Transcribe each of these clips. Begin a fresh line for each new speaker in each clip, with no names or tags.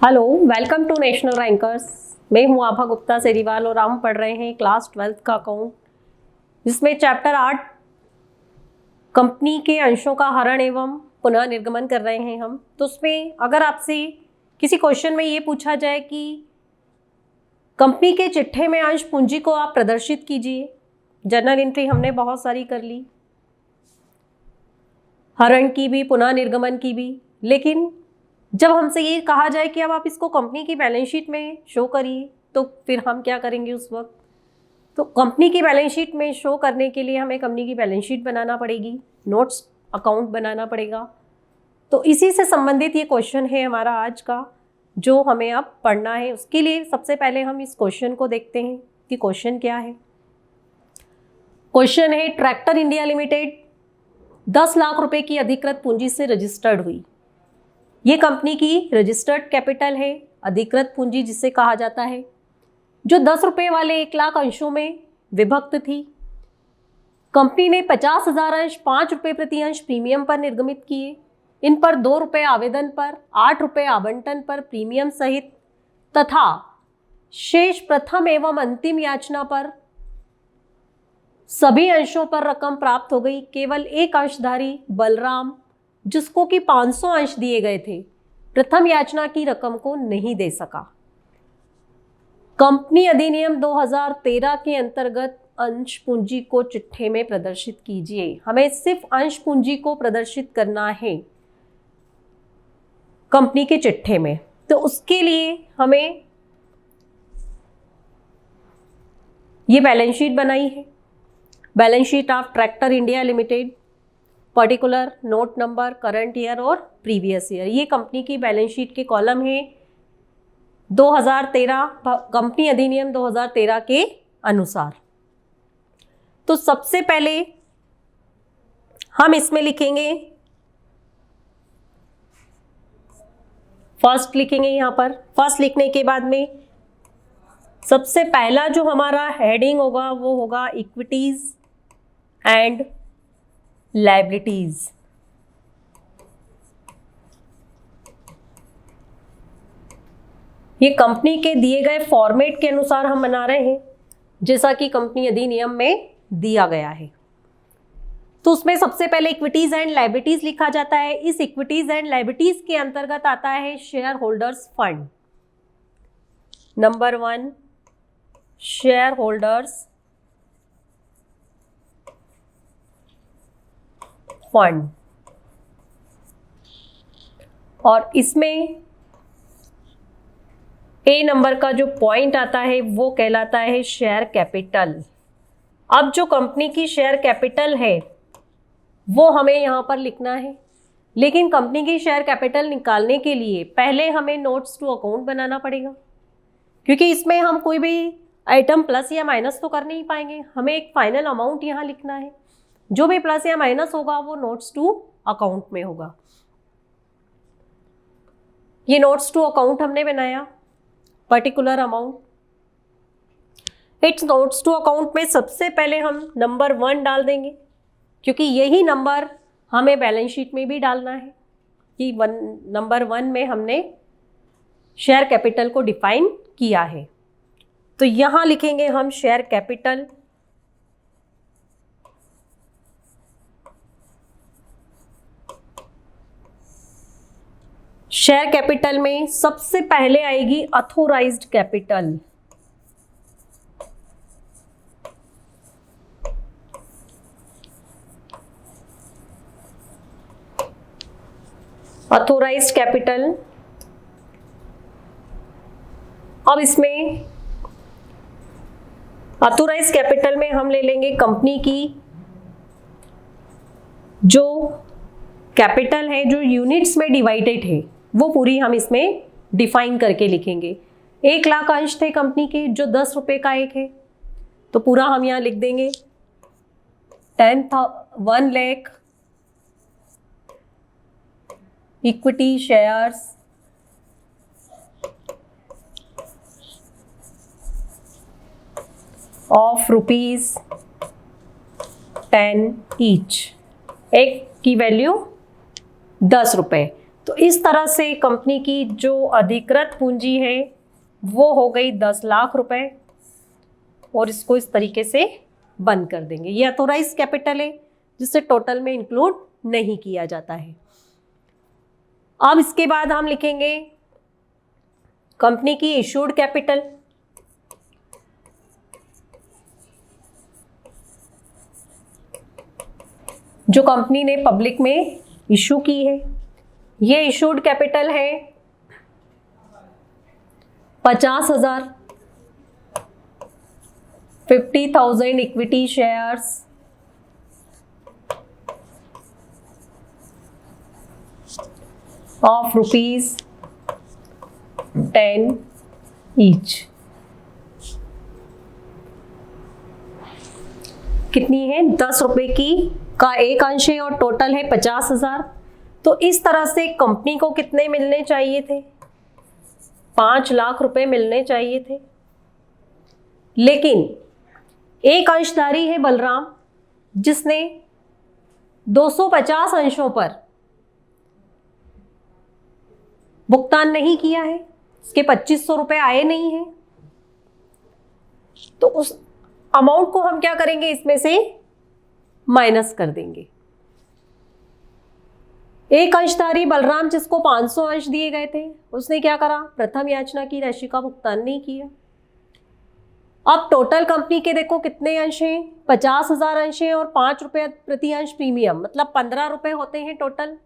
Hello, welcome to National Rankers. मैं हूं आभा गुप्ता सेरीवाल और हम पढ़ रहे हैं क्लास 12th का अकाउंट, जिसमें चैप्टर 8 कंपनी के अंशों का हरण एवं पुनः निर्गमन कर रहे हैं हम। तो उसमें अगर आपसे किसी क्वेश्चन में ये पूछा जाए कि कंपनी के चिट्ठे में अंश पूंजी को आप प्रदर्शित कीजिए। जर्नल एंट्री हमने बहुत सारी कर ली, हरण की भी, पुनः निर्गमन की भी, लेकिन जब हमसे ये कहा जाए कि अब आप इसको कंपनी की बैलेंस शीट में शो करिए, तो फिर हम क्या करेंगे उस वक्त? तो कंपनी की बैलेंस शीट में शो करने के लिए हमें कंपनी की बैलेंस शीट बनाना पड़ेगी, नोट्स अकाउंट बनाना पड़ेगा। तो इसी से संबंधित ये क्वेश्चन है हमारा आज का, जो हमें अब पढ़ना है। उसके लिए सबसे पहले हम इस क्वेश्चन को देखते हैं कि क्वेश्चन क्या है। क्वेश्चन है, ट्रैक्टर इंडिया लिमिटेड 10 लाख रुपए की अधिकृत पूंजी से रजिस्टर्ड हुई। ये कंपनी की रजिस्टर्ड कैपिटल है, अधिकृत पूंजी जिसे कहा जाता है, जो 10 रुपये वाले 1 लाख अंशों में विभक्त थी। कंपनी ने 50,000 अंश 5 रुपये प्रति अंश प्रीमियम पर निर्गमित किए। इन पर 2 रुपये आवेदन पर, 8 रुपये आवंटन पर प्रीमियम सहित तथा शेष प्रथम एवं अंतिम याचना पर सभी अंशों पर रकम प्राप्त हो गई। केवल एक अंशधारी बलराम, जिसको कि 500 अंश दिए गए थे, प्रथम याचना की रकम को नहीं दे सका। कंपनी अधिनियम 2013 के अंतर्गत अंश पूंजी को चिट्ठे में प्रदर्शित कीजिए। हमें सिर्फ अंश पूंजी को प्रदर्शित करना है कंपनी के चिट्ठे में। तो उसके लिए हमें ये बैलेंस शीट बनाई है, balance sheet of tractor India limited, particular, note number, current year और प्रीवियस ईयर। ये कंपनी की बैलेंस शीट के कॉलम है 2013, कंपनी अधिनियम 2013 के अनुसार। तो सबसे पहले हम इसमें लिखेंगे, फर्स्ट लिखेंगे। यहाँ पर फर्स्ट लिखने के बाद में सबसे पहला जो हमारा हेडिंग होगा वो होगा इक्विटीज एंड लायबिलिटीज। ये कंपनी के दिए गए फॉर्मेट के अनुसार हम बना रहे हैं, जैसा कि कंपनी अधिनियम में दिया गया है। तो उसमें सबसे पहले इक्विटीज एंड लायबिलिटीज लिखा जाता है। इस इक्विटीज एंड लायबिलिटीज के अंतर्गत आता है share holders fund. Number 1, share holders fund, और इसमें ए नंबर का जो पॉइंट आता है वो कहलाता है शेयर कैपिटल। अब जो कंपनी की शेयर कैपिटल है वो हमें यहाँ पर लिखना है, लेकिन कंपनी की शेयर कैपिटल निकालने के लिए पहले हमें नोट्स टू अकाउंट बनाना पड़ेगा, क्योंकि इसमें हम कोई भी आइटम प्लस या माइनस तो कर नहीं पाएंगे। हमें एक फाइनल अमाउंट यहाँ लिखना है, जो भी प्लस या माइनस होगा वो नोट्स टू अकाउंट में होगा। ये नोट्स टू अकाउंट हमने बनाया, particular amount. It's notes to account में सबसे पहले हम नंबर 1 डाल देंगे, क्योंकि यही नंबर हमें बैलेंस शीट में भी डालना है कि नंबर 1 में हमने शेयर कैपिटल को डिफाइन किया है। तो यहां लिखेंगे हम शेयर कैपिटल। शेयर कैपिटल में सबसे पहले आएगी अथोराइज्ड कैपिटल। Authorised capital. अब इसमें अथोराइज्ड कैपिटल में हम ले लेंगे कंपनी की जो कैपिटल है, जो यूनिट्स में डिवाइडेड है, वो पूरी हम इसमें डिफाइन करके लिखेंगे। 1 लाख अंश थे कंपनी के, जो 10 रुपए का एक है, तो पूरा हम यहाँ लिख देंगे 1 lakh equity shares of ₹10 each. एक की वैल्यू 10 रुपए। तो इस तरह से कंपनी की जो अधिकृत पूंजी है वो हो गई 10 लाख रुपए, और इसको इस तरीके से बंद कर देंगे। ये अथोराइज कैपिटल है जिसे टोटल में इंक्लूड नहीं किया जाता है। अब इसके बाद हम लिखेंगे कंपनी की इशूड कैपिटल। जो कंपनी ने पब्लिक में इशू की है, ये इशूड कैपिटल है 50,000, 50,000 इक्विटी शेयर्स ऑफ ₹10 ईच। कितनी है? 10 रुपए की का एक अंश है और टोटल है 50,000। तो इस तरह से कंपनी को कितने मिलने चाहिए थे? 5 लाख रुपए मिलने चाहिए थे। लेकिन एक अंशधारी है बलराम, जिसने 250 अंशों पर भुगतान नहीं किया है, इसके 2500 रुपए आए नहीं हैं। तो उस अमाउंट को हम क्या करेंगे? इसमें से माइनस कर देंगे। एक अंशधारी बलराम, जिसको 500 अंश दिए गए थे, उसने क्या करा? प्रथम याचना की राशि का भुगतान नहीं किया। अब टोटल कंपनी के देखो कितने अंश हैं? 50,000 अंश हैं और 5 रुपए प्रति अंश प्रीमियम, मतलब 15 रुपए होते हैं टोटल।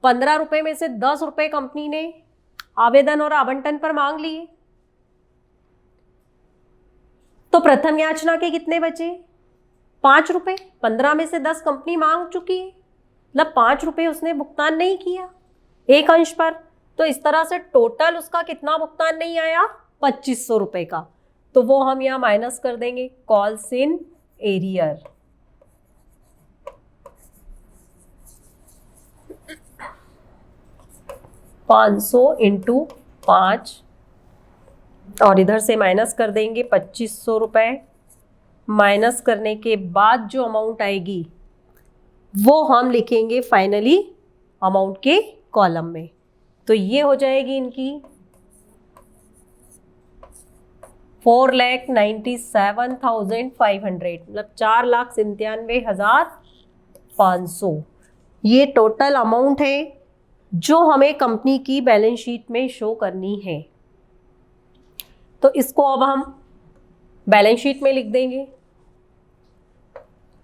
15 रुपए में से 10 रुपए कंपनी ने आवेदन और आवंटन पर मांग लिए। तो प्रथम याचना के कितने बचे? 5 रुपए। 15 में से 10 कंपनी मांग चुकी है, मतलब 5 रुपए उसने भुगतान नहीं किया एक अंश पर। तो इस तरह से टोटल उसका कितना भुगतान नहीं आया? 2500 रुपए का। तो वो हम यहाँ माइनस कर देंगे, कॉल्स इन एरियर। $500 × 5 और इधर से माइनस कर देंगे 2500 रुपए। माइनस करने के बाद जो अमाउंट आएगी वो हम लिखेंगे फाइनली अमाउंट के कॉलम में। तो ये हो जाएगी इनकी 4,97,500, मतलब 4,97,500। ये टोटल अमाउंट है जो हमें कंपनी की बैलेंस शीट में शो करनी है। तो इसको अब हम बैलेंस शीट में लिख देंगे,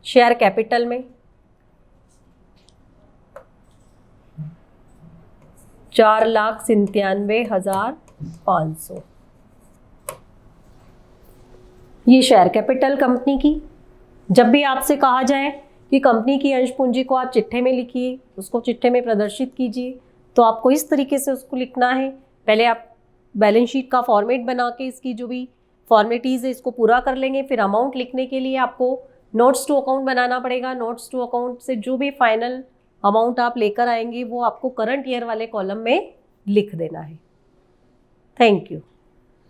शेयर कैपिटल में 4,97,500। ये शेयर कैपिटल कंपनी की। जब भी आपसे कहा जाए कि कंपनी की अंश पूंजी को आप चिट्ठे में लिखिए, उसको चिट्ठे में प्रदर्शित कीजिए, तो आपको इस तरीके से उसको लिखना है। पहले आप बैलेंस शीट का फॉर्मेट बना के इसकी जो भी फॉर्मेलिटीज़ है इसको पूरा कर लेंगे। फिर अमाउंट लिखने के लिए आपको नोट्स टू अकाउंट बनाना पड़ेगा। नोट्स टू अकाउंट से जो भी फाइनल अमाउंट आप लेकर आएंगे वो आपको करंट ईयर वाले कॉलम में लिख देना है। Thank you.